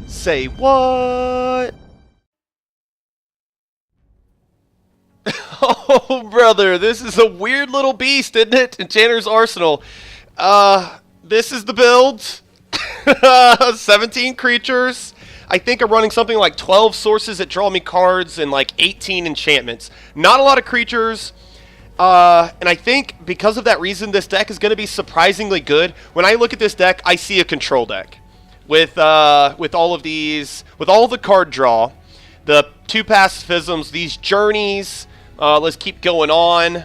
Say what? Oh, brother, this is a weird little beast, isn't it? Enchanter's Arsenal. This is the build. 17 creatures. I think I'm running something like 12 sources that draw me cards and like 18 enchantments. Not a lot of creatures. And I think because of that reason, this deck is going to be surprisingly good. When I look at this deck, I see a control deck. With all of these, with all the card draw, the 2 pacifisms, these journeys, let's keep going on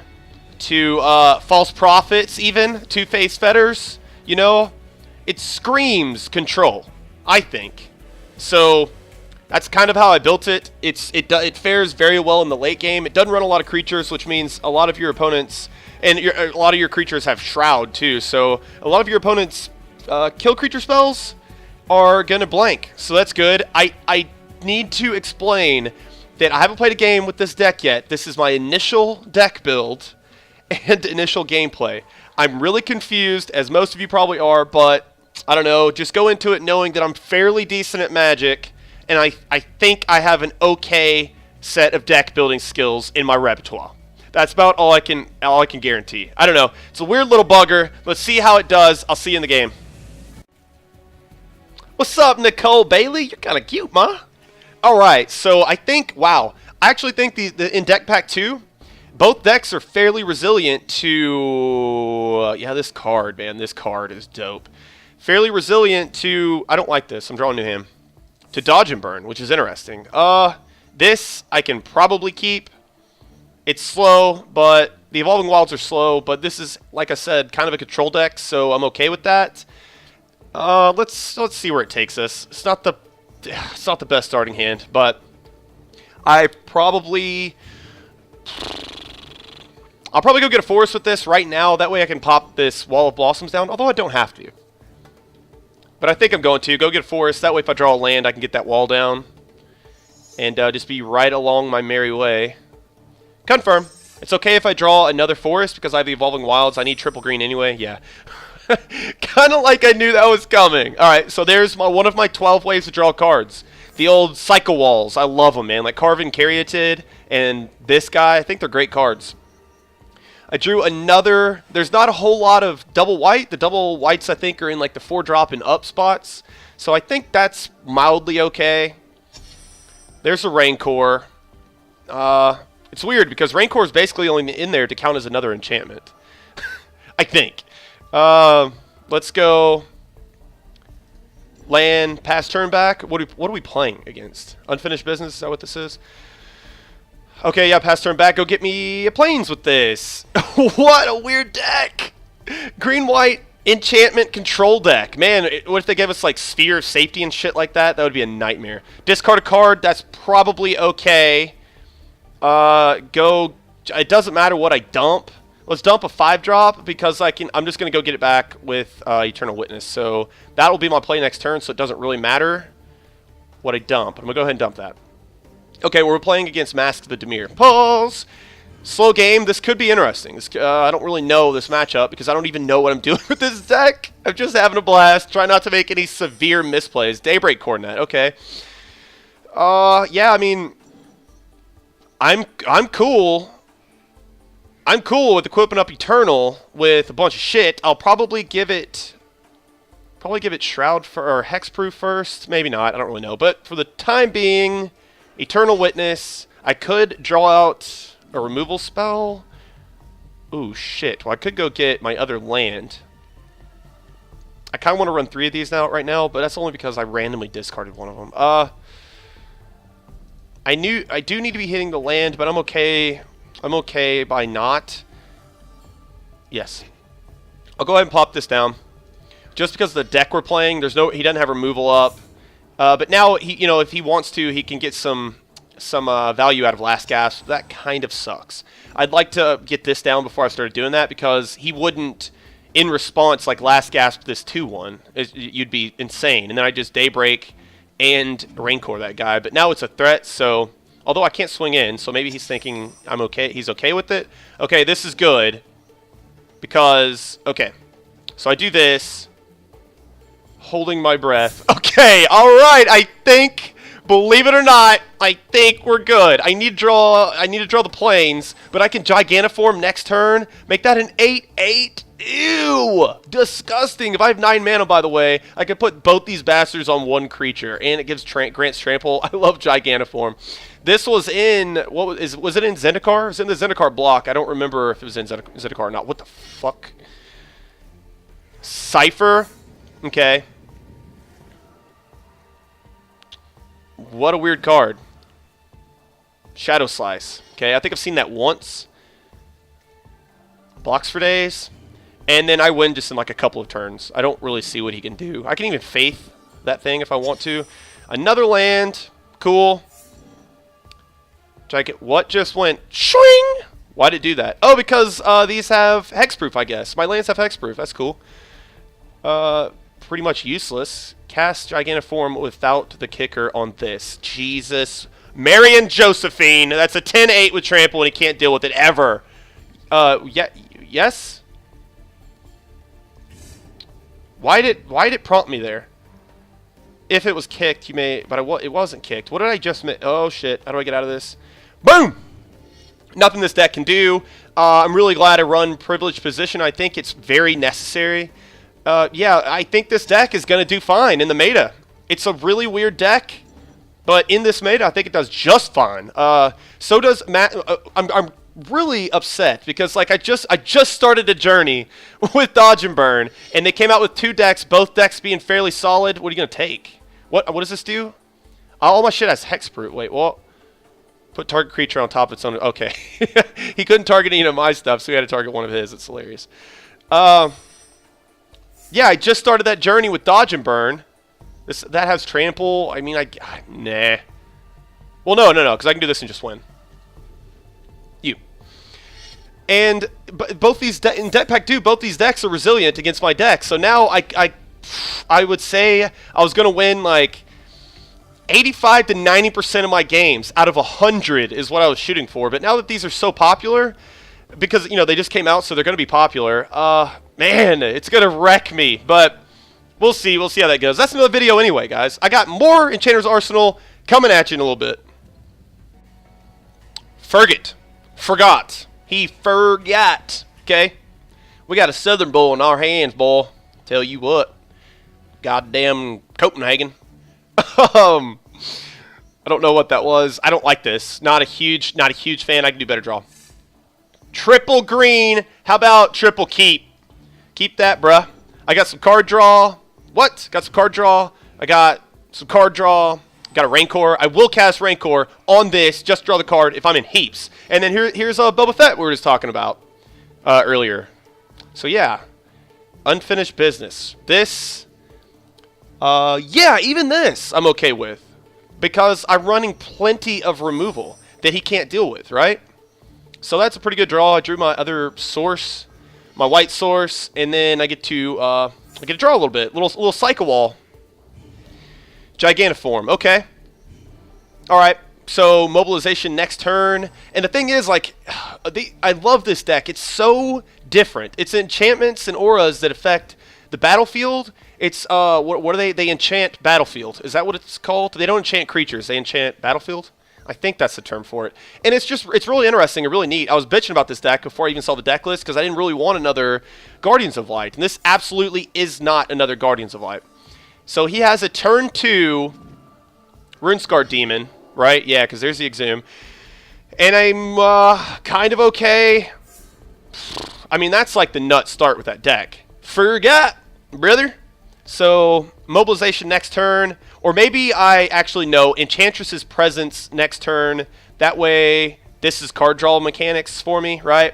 to false prophets, even two-faced fetters. You know, it screams control, I think. So that's kind of how I built it. It fares very well in the late game. It doesn't run a lot of creatures, which means a lot of your opponents and a lot of your creatures have Shroud too. So a lot of your opponents kill creature spells are gonna blank. So that's good. I need to explain that I haven't played a game with this deck yet. This is my initial deck build and initial gameplay. I'm really confused, as most of you probably are, but I don't know. Just go into it knowing that I'm fairly decent at Magic, and I think I have an okay set of deck building skills in my repertoire. That's about all I can guarantee. I don't know. It's a weird little bugger. Let's see how it does. I'll see you in the game. What's up, Nicole Bailey? You're kind of cute, ma. All right, so I think, wow. I actually think in Deck Pack 2, both decks are fairly resilient to... yeah, this card, man. This card is dope. Fairly resilient to... I don't like this. I'm drawing a new hand. To Dodge and Burn, which is interesting. This I can probably keep. It's slow, but the Evolving Wilds are slow, but this is, like I said, kind of a control deck, so I'm okay with that. Let's see where it takes us. It's not the best starting hand, but I'll probably go get a forest with this right now. That way I can pop this Wall of Blossoms down, although I don't have to. But I think I'm going to. Go get a forest. That way if I draw a land, I can get that wall down. And just be right along my merry way. Confirm. It's okay if I draw another forest because I have the Evolving Wilds. I need triple green anyway. Yeah. Kind of like I knew that was coming. Alright, so there's one of my 12 ways to draw cards. The old Cycle Walls. I love them, man. Like Carven Caryatid and this guy. I think they're great cards. I drew another... There's not a whole lot of double white. The double whites, I think, are in like the 4-drop and up spots. So I think that's mildly okay. There's a Rancor. It's weird because Rancor is basically only in there to count as another enchantment. I think. Let's go land, pass turn back. What are we playing against? Unfinished Business, is that what this is? Okay, yeah, pass turn back. Go get me a Plains with this. What a weird deck. Green-white enchantment control deck. Man, what if they gave us like Sphere of Safety and shit like that? That would be a nightmare. Discard a card. That's probably okay. It doesn't matter what I dump. Let's dump a 5-drop because I'm just going to go get it back with Eternal Witness. So that will be my play next turn, so it doesn't really matter what I dump. I'm going to go ahead and dump that. Okay, we're playing against Mask the Dimir. Pause! Slow game. This could be interesting. I don't really know this matchup because I don't even know what I'm doing with this deck. I'm just having a blast. Try not to make any severe misplays. Daybreak Coordinate. Okay. Yeah, I mean... I'm cool. I'm cool with equipping up Eternal with a bunch of shit. I'll probably give it Shroud or Hexproof first. Maybe not. I don't really know. But for the time being, Eternal Witness. I could draw out a removal spell. Ooh, shit. Well, I could go get my other land. I kind of want to run 3 of these right now, but that's only because I randomly discarded one of them. I do need to be hitting the land, but I'm okay. I'm okay by not. Yes. I'll go ahead and plop this down. Just because of the deck we're playing, he doesn't have removal up. But now if he wants to, he can get some value out of Last Gasp. That kind of sucks. I'd like to get this down before I started doing that because he wouldn't, in response, like Last Gasp this 2-1. You'd be insane. And then I just Daybreak and Rancor that guy. But now it's a threat, so although I can't swing in, so maybe he's thinking I'm okay. He's okay with it. Okay, this is good because okay. So I do this. holding my breath. Okay, all right. I think, believe it or not, I think we're good. I need to draw the planes, but I can Gigantiform next turn. Make that an 8/8. Ew, disgusting. If I have 9 mana, by the way, I could put both these bastards on one creature, and it gives grants trample. I love Gigantiform. This was in was it in Zendikar? It was in the Zendikar block. I don't remember if it was in Zendikar or not. What the fuck? Cypher. Okay. What a weird card. Shadow Slice. Okay, I think I've seen that once. Blocks for days. And then I win just in like a couple of turns. I don't really see what he can do. I can even Faith that thing if I want to. Another land. Cool. What just went swing? Why did it do that? Oh, because these have hexproof, I guess. My lands have hexproof. That's cool. Pretty much useless. Cast Gigantiform without the kicker on this. Jesus. Marion Josephine. That's a 10/8 with trample, and he can't deal with it ever. Yeah. Yes? Why did it prompt me there? If it was kicked, you may... But it wasn't kicked. What did I just miss? Oh, shit. How do I get out of this? Boom! Nothing this deck can do. I'm really glad I run Privileged Position. I think it's very necessary. Yeah, I think this deck is going to do fine in the meta. It's a really weird deck, but in this meta, I think it does just fine. So does Matt. I'm really upset because like I just started a journey with Dodge and Burn, and they came out with 2 decks, both decks being fairly solid. What are you going to take? What does this do? All my shit has hexproof. Wait, what? Put target creature on top of its own. Okay. He couldn't target any of my stuff, so he had to target one of his. It's hilarious. Yeah, I just started that journey with Dodge and Burn. That has trample. I mean, nah. Well, no, because I can do this and just win. You. And both these in Deck Pack 2, both these decks are resilient against my deck. So now I would say I was going to win like 85 to 90% of my games out of 100 is what I was shooting for. But now that these are so popular, because, you know, they just came out, so they're going to be popular, man, it's going to wreck me. But we'll see. We'll see how that goes. That's another video anyway, guys. I got more Enchanter's Arsenal coming at you in a little bit. Forgot. He forgot. Okay? We got a Southern Bull in our hands, boy. Tell you what. Goddamn Copenhagen. I don't know what that was. I don't like this. Not a huge fan. I can do better draw. Triple green. How about triple keep? Keep that, bruh. I got some card draw. What? Got some card draw. I got some card draw. Got a Rancor. I will cast Rancor on this. Just draw the card if I'm in heaps. And then here's Boba Fett we were just talking about earlier. So yeah, unfinished business. This, yeah, even this I'm okay with because I'm running plenty of removal that he can't deal with, right? So that's a pretty good draw. I drew my other source, my white source, and then I get to draw a little bit, little Psycho Wall. Gigantiform, okay. Alright, so mobilization next turn. And the thing is, like, I love this deck. It's so different. It's enchantments and auras that affect the battlefield. It's, what are they? They enchant battlefield. Is that what it's called? They don't enchant creatures. They enchant battlefield? I think that's the term for it. And it's really interesting and really neat. I was bitching about this deck before I even saw the deck list because I didn't really want another Guardians of Light. And this absolutely is not another Guardians of Light. So he has a turn 2 Runescar Demon, right? Yeah, because there's the Exhume. And I'm kind of okay. I mean, that's like the nut start with that deck. Forgot, brother. So mobilization next turn. Or maybe I actually know Enchantress's Presence next turn. That way, this is card draw mechanics for me, right?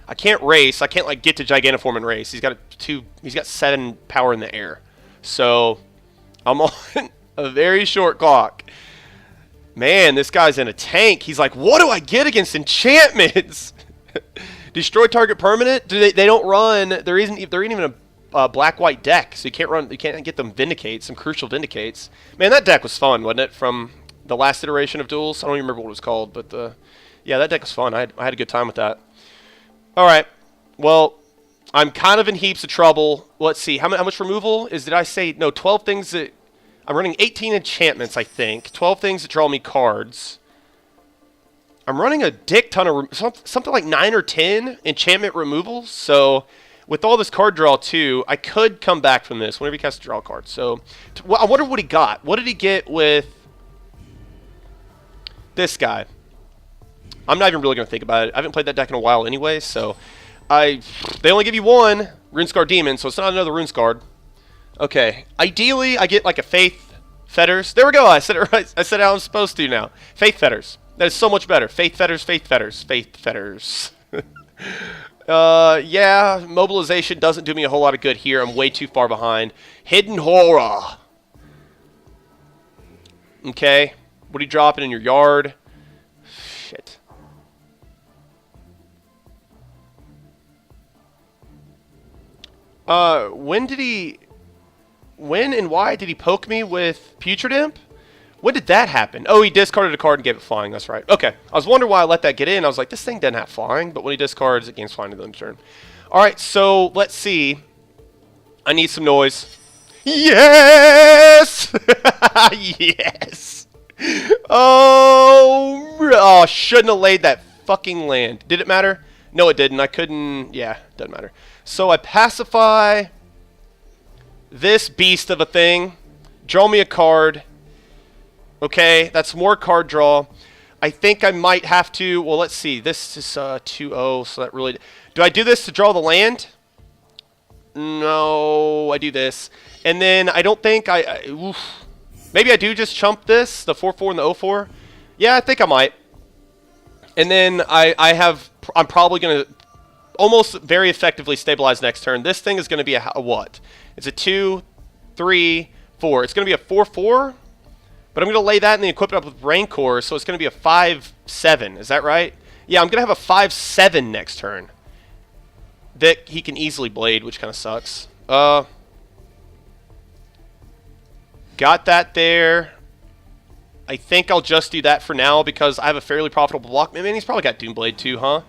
I can't race. I can't like get to Gigantiform and race. He's got He's got 7 power in the air. So I'm on a very short clock. Man, this guy's in a tank. He's like, what do I get against enchantments? Destroy target permanent? They don't run. There isn't even a black-white deck, so you can't get them Vindicates, some crucial Vindicates. Man, that deck was fun, wasn't it? From the last iteration of Duels. I don't even remember what it was called, but yeah, that deck was fun. I had a good time with that. All right. Well, I'm kind of in heaps of trouble. Let's see. How much removal is? Did I say no? 12 things that I'm running 18 enchantments. I think 12 things that draw me cards. I'm running a dick ton of something like 9 or 10 enchantment removals. So with all this card draw too, I could come back from this whenever he casts a draw card. So I wonder what he got. What did he get with this guy? I'm not even really going to think about it. I haven't played that deck in a while anyway, so they only give you one Runescarred Demon, so it's not another Runescarred. Okay. Ideally, I get like a Faith Fetters. There we go. I said it right. I said how I'm supposed to now. Faith Fetters. That is so much better. Faith Fetters, Faith Fetters, Faith Fetters. Yeah, mobilization doesn't do me a whole lot of good here. I'm way too far behind. Hidden Horror. Okay. What are you dropping in your yard? Shit. When and why did he poke me with Putrid Imp? When did that happen? Oh, he discarded a card and gave it flying. That's right. Okay. I was wondering why I let that get in. I was like, this thing doesn't have flying. But when he discards, it gains flying to the end turn. All right, so let's see. I need some noise. Yes! Yes! Oh, shouldn't have laid that fucking land. Did it matter? No, it didn't. I couldn't. Yeah, doesn't matter. So I pacify this beast of a thing. Draw me a card. Okay, that's more card draw. I think I might have to. Well, let's see. This is 2-0, so that really. Do I do this to draw the land? No, I do this. And then I don't think oof. Maybe I do just chump this, the 4-4 and the 0-4. Yeah, I think I might. And then I'm probably going to almost very effectively stabilize next turn. This thing is going to be a what? It's a 2, 3, 4. It's going to be a 4-4, but I'm going to lay that and then equip it up with Rancor, so it's going to be a 5-7. Is that right? Yeah, I'm going to have a 5-7 next turn that he can easily blade, which kind of sucks. Got that there. I think I'll just do that for now because I have a fairly profitable block. Man, he's probably got Doomblade too, huh?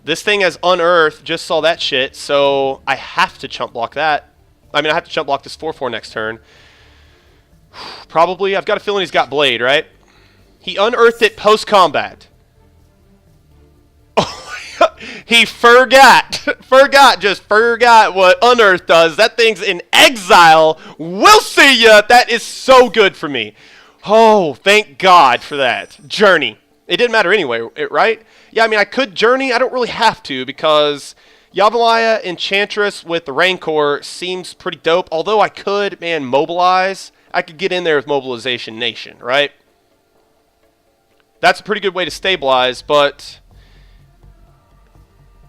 This thing has Unearth. Just saw that shit, so I have to chump block that. I mean, I have to chump block this 4-4 next turn. Probably. I've got a feeling he's got Blade, right? He unearthed it post-combat. He forgot what Unearth does. That thing's in exile. We'll see ya. That is so good for me. Oh, thank God for that. Journey. It didn't matter anyway, right? Yeah, I mean, I could Journey. I don't really have to because Yavimaya Enchantress with the Rancor seems pretty dope. Although I could, man, mobilize. I could get in there with Mobilization Nation, right? That's a pretty good way to stabilize, but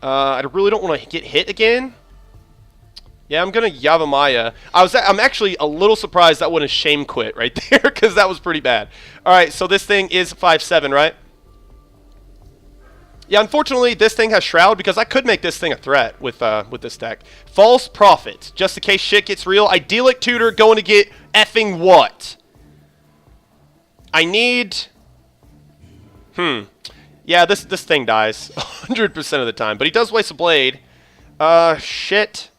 I really don't want to get hit again. Yeah, I'm going to Yavimaya. I'm actually a little surprised that wouldn't shame quit right there because that was pretty bad. All right, so this thing is 5-7, right? Yeah, unfortunately, this thing has Shroud because I could make this thing a threat with this deck. False Prophet, just in case shit gets real. Idyllic Tutor going to get effing what? I need... Yeah, this thing dies 100% of the time, but he does waste a blade. Shit.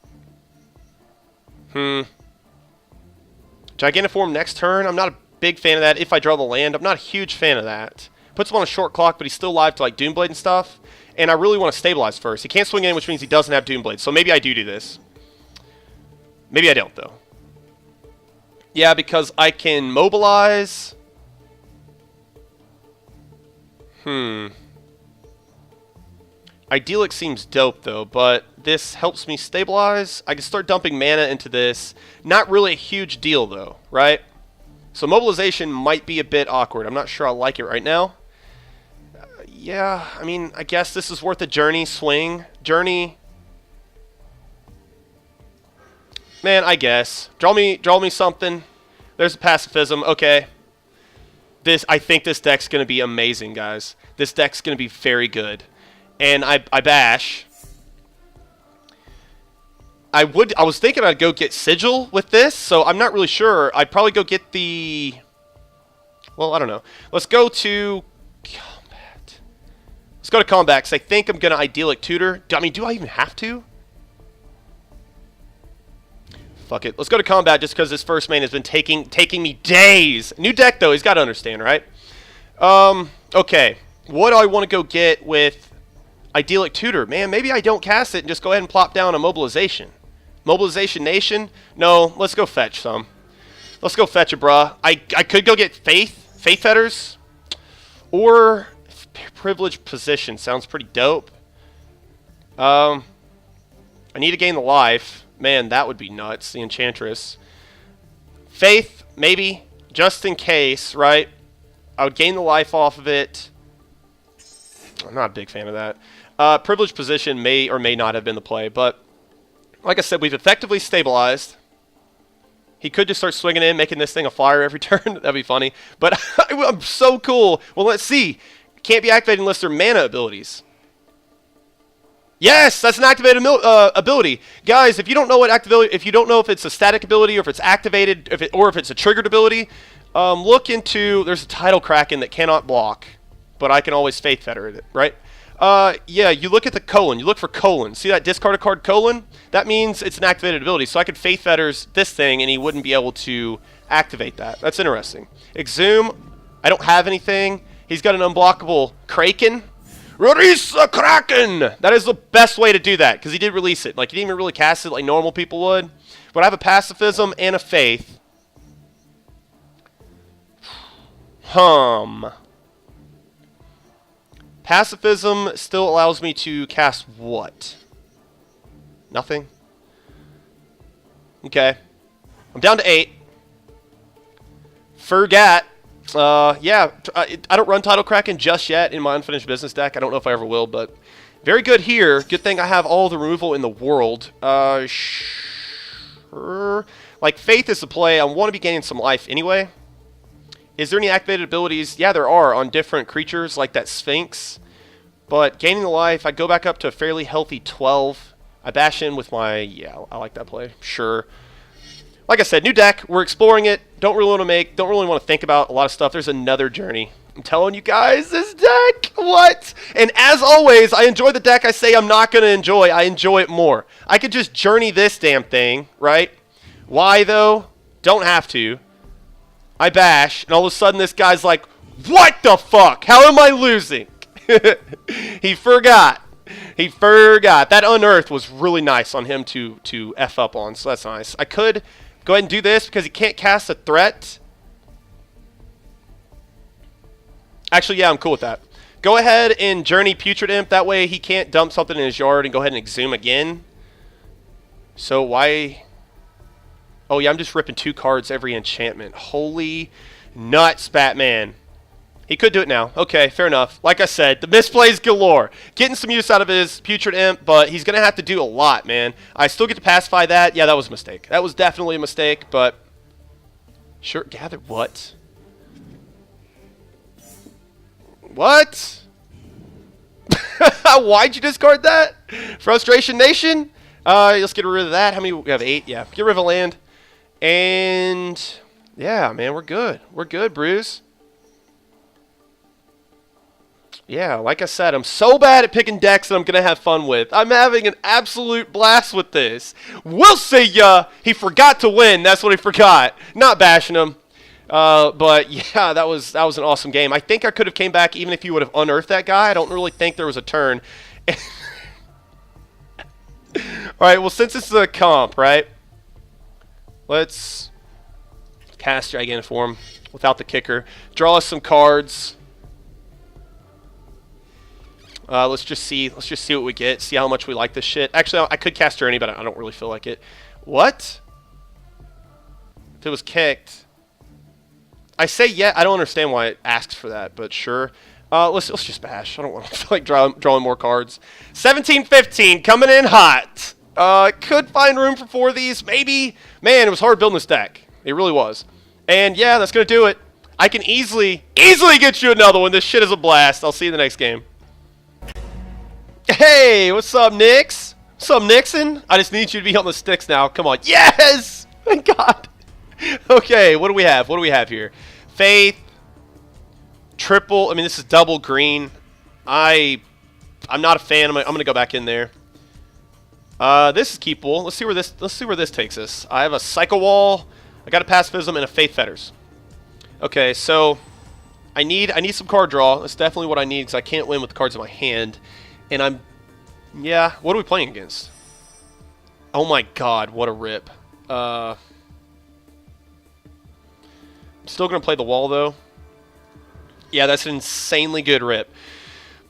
Gigantic Form next turn. I'm not a big fan of that. If I draw the land, I'm not a huge fan of that. Puts him on a short clock, but he's still alive to like Doomblade and stuff. And I really want to stabilize first. He can't swing in, which means he doesn't have Doomblade. So maybe I do this. Maybe I don't, though. Yeah, because I can mobilize. Idyllic seems dope, though, but this helps me stabilize. I can start dumping mana into this. Not really a huge deal, though, right? So mobilization might be a bit awkward. I'm not sure I like it right now. Yeah, I mean, I guess this is worth a Journey swing. Journey. Man, I guess. Draw me something. There's a pacifism. Okay. I think this deck's going to be amazing, guys. This deck's going to be very good. And I bash. I was thinking I'd go get Sigil with this, so I'm not really sure. I'd probably go get the... Well, I don't know. Let's go to... Combat. Let's go to combat, because I think I'm going to Idyllic Tutor. I mean, do I even have to? Fuck it. Let's go to combat just because this first main has been taking me days. New deck, though. He's got to understand, right? Okay. What do I want to go get with Idyllic Tutor? Man, maybe I don't cast it and just go ahead and plop down a Mobilization. Mobilization Nation? No, let's go fetch some. Let's go fetch it, bruh. I could go get Faith Fetters. Or Privileged Position. Sounds pretty dope. I need to gain the life. Man, that would be nuts. The Enchantress. Faith, maybe. Just in case, right? I would gain the life off of it. I'm not a big fan of that. Privileged Position may or may not have been the play. But, like I said, we've effectively stabilized. He could just start swinging in, making this thing a flyer every turn. That'd be funny. But I'm so cool. Well, let's see. Can't be activated unless they're mana abilities. Yes, that's an activated ability, guys. If you don't know what if you don't know if it's a static ability or if it's activated, or if it's a triggered ability, look into. There's a Tidal Kraken that cannot block, but I can always Faith Fetter it, right? Yeah, you look at the colon. You look for colon. See that discard a card colon? That means it's an activated ability. So I could Faith Fetters this thing, and he wouldn't be able to activate that. That's interesting. Exhume. I don't have anything. He's got an unblockable Kraken. Release the Kraken! That is the best way to do that, because he did release it. Like, he didn't even really cast it like normal people would. But I have a Pacifism and a Faith. Pacifism still allows me to cast what? Nothing? Okay. I'm down to 8. Forgat. Yeah, I don't run Tidal Kraken just yet in my Unfinished Business deck. I don't know if I ever will, but very good here. Good thing I have all the removal in the world. Sure. Like, Faith is the play. I want to be gaining some life anyway. Is there any activated abilities? Yeah, there are on different creatures like that Sphinx. But gaining the life, I go back up to a fairly healthy 12. I bash in with my... Yeah, I like that play. Sure. Like I said, new deck. We're exploring it. Don't really want to think about a lot of stuff. There's another journey. I'm telling you guys, this deck, what? And as always, I enjoy the deck I say I'm not going to enjoy. I enjoy it more. I could just journey this damn thing, right? Why, though? Don't have to. I bash, and all of a sudden this guy's like, what the fuck? How am I losing? He forgot. He forgot. That Unearth was really nice on him to F up on, so that's nice. I could... go ahead and do this because he can't cast a threat. Actually, yeah, I'm cool with that. Go ahead and Journey Putrid Imp. That way he can't dump something in his yard and go ahead and Exhume again. So why... Oh, yeah, I'm just ripping 2 cards every enchantment. Holy nuts, Batman. He could do it now. Okay, fair enough. Like I said, the misplays galore. Getting some use out of his Putrid Imp, but he's going to have to do a lot, man. I still get to pacify that. Yeah, that was a mistake. That was definitely a mistake, but... Sure, gather what? What? Why'd you discard that? Frustration Nation? Let's get rid of that. How many? We have 8. Yeah, get rid of a land. And... yeah, man, we're good. We're good, Bruce. Yeah, like I said, I'm so bad at picking decks that I'm going to have fun with. I'm having an absolute blast with this. We'll see ya! He forgot to win. That's what he forgot. Not bashing him. But, yeah, that was an awesome game. I think I could have came back even if you would have unearthed that guy. I don't really think there was a turn. Alright, well, since this is a comp, right? Let's cast Gigantiform without the kicker. Draw us some cards. Let's just see what we get. See how much we like this shit. Actually, I could cast Journey, but I don't really feel like it. What? If it was kicked. I say yeah. I don't understand why it asks for that, but sure. Let's just bash. I don't want to feel like drawing more cards. 17-15 coming in hot. Could find room for 4 of these, maybe. Man, it was hard building this deck. It really was. And yeah, that's gonna do it. I can easily get you another one. This shit is a blast. I'll see you in the next game. Hey, what's up, Nix? What's up, Nixon? I just need you to be on the sticks now. Come on. Yes! Thank God. Okay, what do we have? What do we have here? Faith. Triple. I mean, this is double green. I I'm not a fan. I'm gonna go back in there. This is keepable. Let's see where this takes us. I have a Psycho Wall. I got a Pacifism and a Faith Fetters. Okay, so I need some card draw. That's definitely what I need because I can't win with the cards in my hand. And yeah. What are we playing against? Oh my God, what a rip. I'm still gonna play the wall though. Yeah, that's an insanely good rip.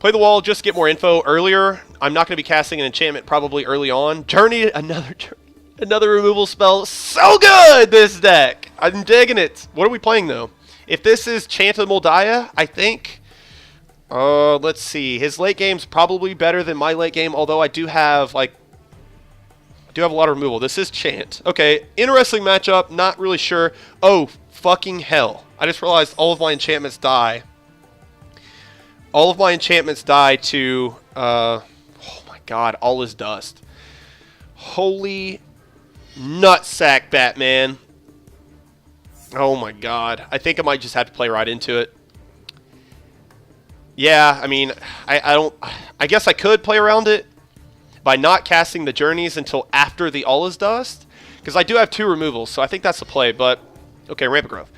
Play the wall, just get more info earlier. I'm not going to be casting an enchantment probably early on. Journey, another removal spell. So good, this deck. I'm digging it. What are we playing, though? If this is Chant of the Moldiah, I think... let's see. His late game's probably better than my late game, although I do have, like... I do have a lot of removal. This is Chant. Okay, interesting matchup. Not really sure. Oh, fucking hell. I just realized all of my enchantments die. All of my enchantments die to, oh my God, all is dust. Holy nutsack, Batman. Oh my God. I think I might just have to play right into it. Yeah, I mean, I guess I could play around it by not casting the Journeys until after the All is Dust. Because I do have 2 removals, so I think that's the play, but, okay, Rampant Growth.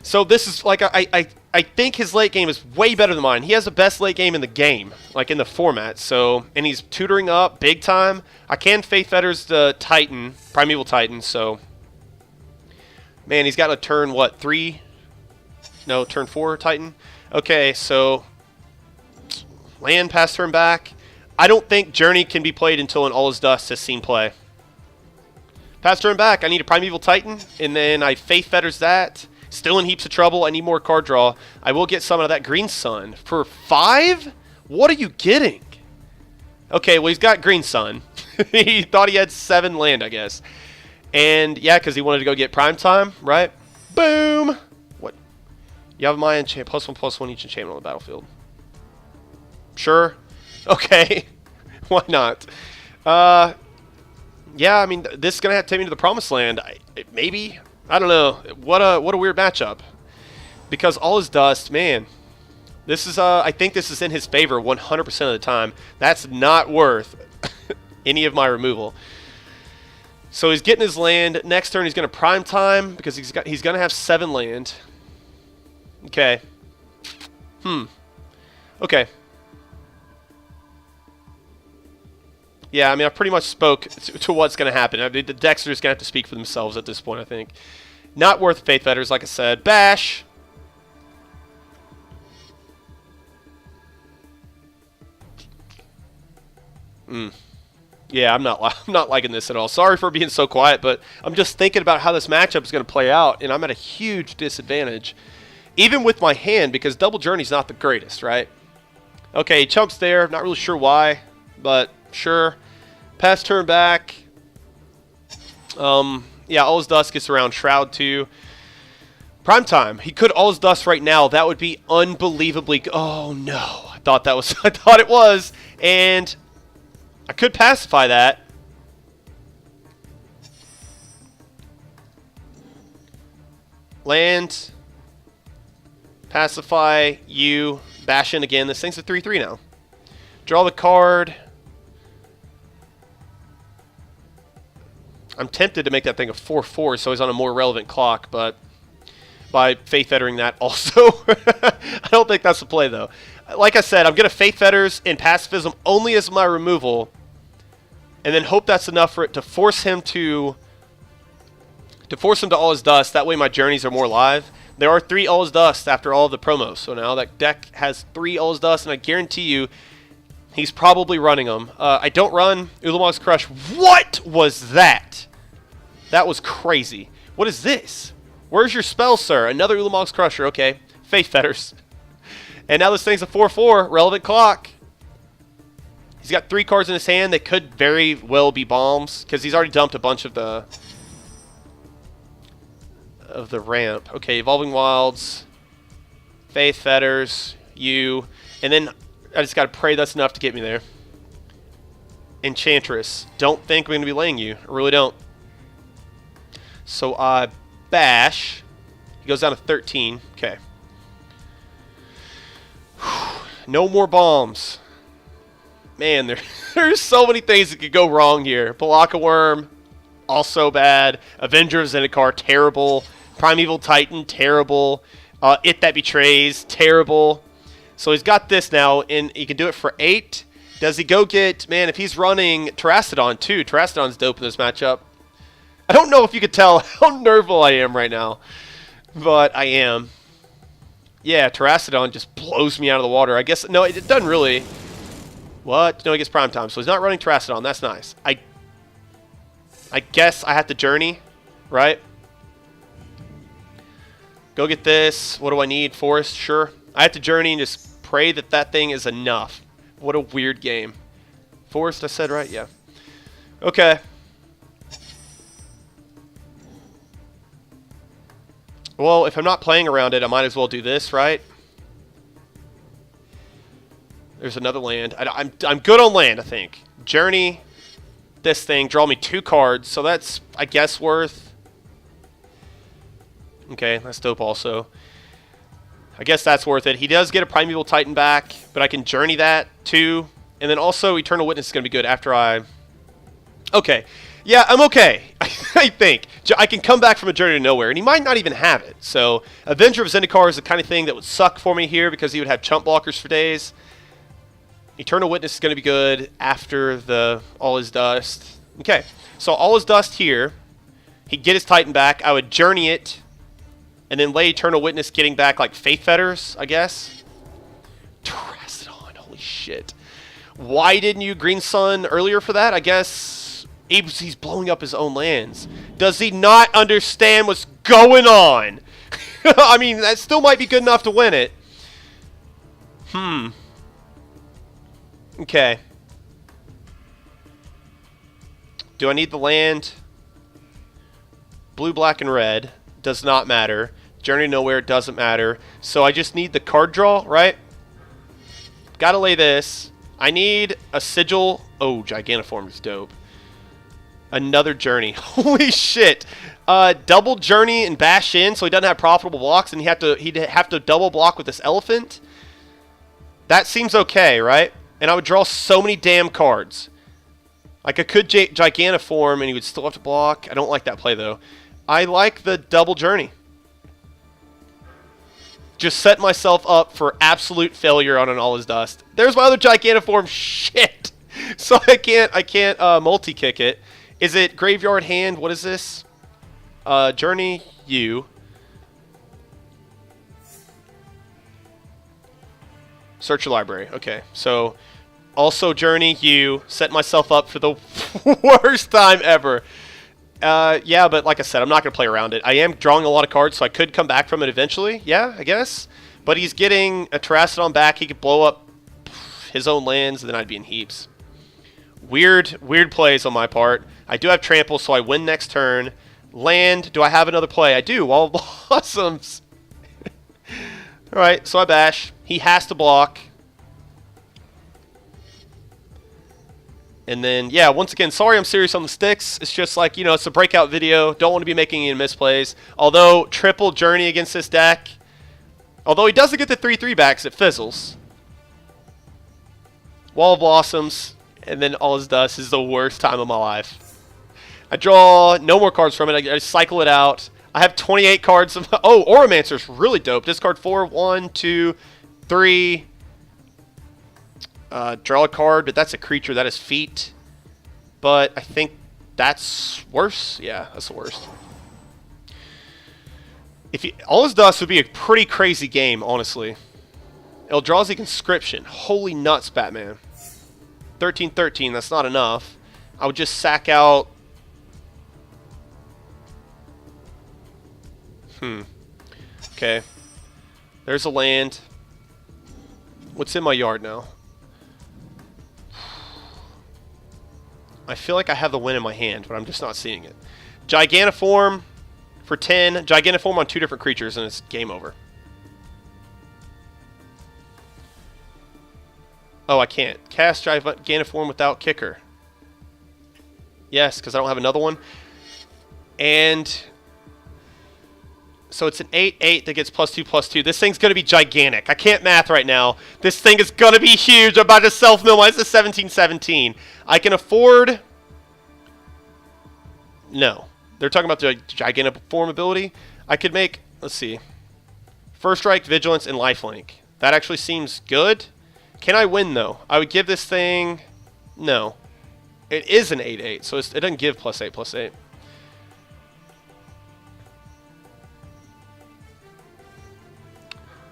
So this is, like, I think his late game is way better than mine. He has the best late game in the game, like in the format. So, and he's tutoring up big time. I can Faith Fetters the Titan, Primeval Titan, so... Man, he's got a turn, what, 3? No, turn 4 Titan. Okay, so... Land, pass turn back. I don't think Journey can be played until an All is Dust has seen play. Pass turn back, I need a Primeval Titan, and then I Faith Fetters that. Still in heaps of trouble. I need more card draw. I will get some of that Green Sun. For 5? What are you getting? Okay, well, he's got Green Sun. He thought he had 7 land, I guess. And, yeah, because he wanted to go get Prime Time, right? Boom! What? You have my enchant +1/+1 each enchantment on the battlefield. Sure. Okay. Why not? Yeah, I mean, this is going to have to take me to the Promised Land. Maybe. I don't know. What a weird matchup. Because All is Dust, man. This is I think this is in his favor 100% of the time. That's not worth any of my removal. So he's getting his land. Next turn he's going to Prime Time because he's going to have 7 land. Okay. Okay. Yeah, I mean, I pretty much spoke to what's going to happen. I mean, the decks are just going to have to speak for themselves at this point, I think. Not worth Faith Fetters, like I said. Bash! Yeah, I'm not liking this at all. Sorry for being so quiet, but I'm just thinking about how this matchup is going to play out, and I'm at a huge disadvantage. Even with my hand, because Double Journey's not the greatest, right? Okay, he chumps there. Not really sure why, but sure. Pass turn back. Yeah, All is Dust gets around Shroud too. Prime Time. He could All is Dust right now. That would be unbelievably... Oh no, I thought that was... I thought it was, and I could pacify that. Land. Pacify. You. Bash in again. This thing's a 3/3 now. Draw the card. I'm tempted to make that thing a 4/4 so he's on a more relevant clock, but by Faith Fettering that also. I don't think that's the play, though. Like I said, I'm going to Faith Fetters and Pacifism only as my removal, and then hope that's enough for it to force him to All is Dust. That way my journeys are more live. There are 3 All is Dust after all of the promos, so now that deck has 3 All is Dust, and I guarantee you he's probably running them. I don't run Ulamog's Crush. What was that? That was crazy. What is this? Where's your spell, sir? Another Ulamog's Crusher. Okay. Faith Fetters. And now this thing's a 4/4. Relevant clock. He's got 3 cards in his hand that could very well be bombs because he's already dumped a bunch of the ramp. Okay, Evolving Wilds. Faith Fetters. You. And then I just got to pray that's enough to get me there. Enchantress. Don't think we're going to be laying you. I really don't. So I bash. He goes down to 13. Okay. No more bombs. Man, there's so many things that could go wrong here. Palaka Worm, also bad. Avenger of Zendikar, terrible. Primeval Titan, terrible. It That Betrays, terrible. So he's got this now, and he can do it for 8. Does he go get... Man, if he's running Terrastodon, too. Terrastodon's dope in this matchup. I don't know if you could tell how nervous I am right now, but I am. Yeah, Terrastodon just blows me out of the water. I guess... No, it doesn't really. What? No, he gets Prime Time, so he's not running Terrastodon. That's nice. I guess I have to Journey, right? Go get this. What do I need? Forest? Sure. I have to Journey and just pray that that thing is enough. What a weird game. Forest, I said right? Yeah. Okay. Well, if I'm not playing around it, I might as well do this, right? There's another land. I'm good on land, I think. Journey, this thing, draw me 2 cards, so that's, I guess, worth... Okay, that's dope also. I guess that's worth it. He does get a Primeval Titan back, but I can Journey that, too. And then also, Eternal Witness is going to be good after I... Okay. Yeah, I'm okay, I think. I can come back from a Journey to Nowhere, and he might not even have it. So, Avenger of Zendikar is the kind of thing that would suck for me here because he would have chump blockers for days. Eternal Witness is going to be good after the All Is Dust. Okay, so All Is Dust here. He'd get his Titan back. I would Journey it, and then lay Eternal Witness getting back, like, Faith Fetters, I guess. Terrastodon, holy shit. Why didn't you Green Sun earlier for that? I guess... He's blowing up his own lands. Does he not understand what's going on? I mean, that still might be good enough to win it. Okay. Do I need the land? Blue, black, and red. Does not matter. Journey to Nowhere doesn't matter. So I just need the card draw, right? Gotta lay this. I need a Sigil. Oh, Gigantiform is dope. Another Journey. Holy shit. Double Journey and bash in so he doesn't have profitable blocks, and he'd have to double block with this elephant. That seems okay, right? And I would draw so many damn cards. Like I could Gigantiform and he would still have to block. I don't like that play though. I like the double Journey. Just set myself up for absolute failure on an All Is Dust. There's my other Gigantiform. Shit. So I can't multi-kick it. Is it Graveyard Hand? What is this? Journey you. Search your library. Okay. So also Journey you. Set myself up for the worst time ever. Yeah, but like I said, I'm not going to play around it. I am drawing a lot of cards, so I could come back from it eventually. Yeah, I guess. But he's getting a Terrastodon back. He could blow up his own lands, and then I'd be in heaps. Weird plays on my part. I do have Trample, so I win next turn. Land, do I have another play? I do. Wall of Blossoms. Alright, so I bash. He has to block. And then, yeah, once again, sorry I'm serious on the sticks. It's just like, you know, it's a breakout video. Don't want to be making any misplays. Although, triple Journey against this deck. Although he doesn't get the 3/3 backs, it fizzles. Wall of Blossoms. And then All Is Dust is the worst time of my life. I draw no more cards from it. I cycle it out. I have 28 cards. Oh, Oromancer's really dope. Discard 4. 1, 2, 3. Draw a card, but that's a creature. That is feet. But I think that's worse. Yeah, that's the worst. All Is Dust would be a pretty crazy game, honestly. Eldrazi Conscription. Holy nuts, Batman. 13/13, that's not enough. I would just sack out... Okay. There's a land. What's in my yard now? I feel like I have the win in my hand, but I'm just not seeing it. Gigantiform for 10. Gigantiform on 2 different creatures, and it's game over. Oh, I can't. Cast Gigantiform without kicker. Yes, because I don't have another one. And So it's an 8/8 that gets +2/+2. This thing's going to be gigantic. I can't math right now. This thing is going to be huge. I'm about to self-mill. It's a 17/17. I can afford... No. They're talking about the gigantic form ability. I could make... Let's see. First Strike, Vigilance, and Lifelink. That actually seems good. Can I win, though? I would give this thing... No. It is an 8/8, so it doesn't give +8/+8.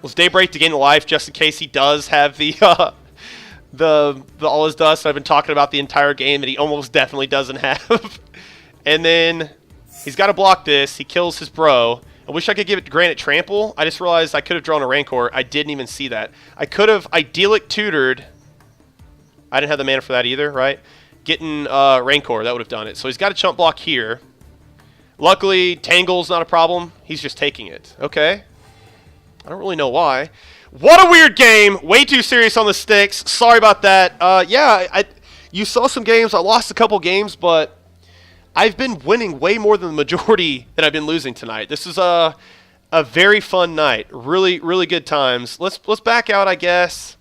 Was Daybreak to gain life just in case he does have the All Is Dust I've been talking about the entire game that he almost definitely doesn't have. And then he's got to block this. He kills his bro. I wish I could give it Granite Trample. I just realized I could have drawn a Rancor. I didn't even see that. I could have Idyllic Tutored. I didn't have the mana for that either, right? Getting Rancor, that would have done it. So he's got a chump block here. Luckily, Tangle's not a problem. He's just taking it. Okay. I don't really know why. What a weird game. Way too serious on the sticks. Sorry about that. Yeah, you saw some games. I lost a couple games, but I've been winning way more than the majority that I've been losing tonight. This is a very fun night. Really, really good times. Let's back out, I guess,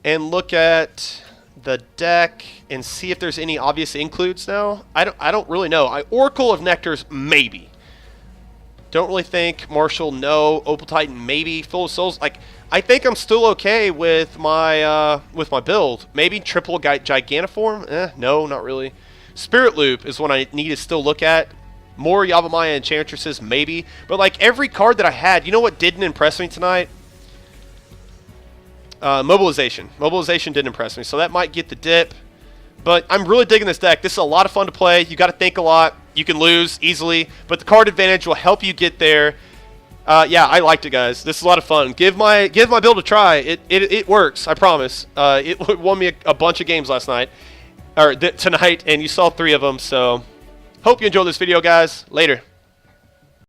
and look at the deck and see if there's any obvious includes now. I don't really know. Oracle of Nectars, maybe. Don't really think. Marshall, no. Opal Titan, maybe. Full of Souls, like, I think I'm still okay with my build. Maybe triple Gigantform? No, not really. Spirit Loop is one I need to still look at. More Yavimaya Enchantresses, maybe. But, like, every card that I had, you know what didn't impress me tonight? Mobilization. Mobilization didn't impress me, so that might get the dip. But I'm really digging this deck. This is a lot of fun to play. You got to think a lot. You can lose easily, but the card advantage will help you get there. Yeah, I liked it, guys. This is a lot of fun. Give my build a try. It works. I promise. It won me a bunch of games last night, or tonight, and you saw 3 of them. So, hope you enjoyed this video, guys. Later.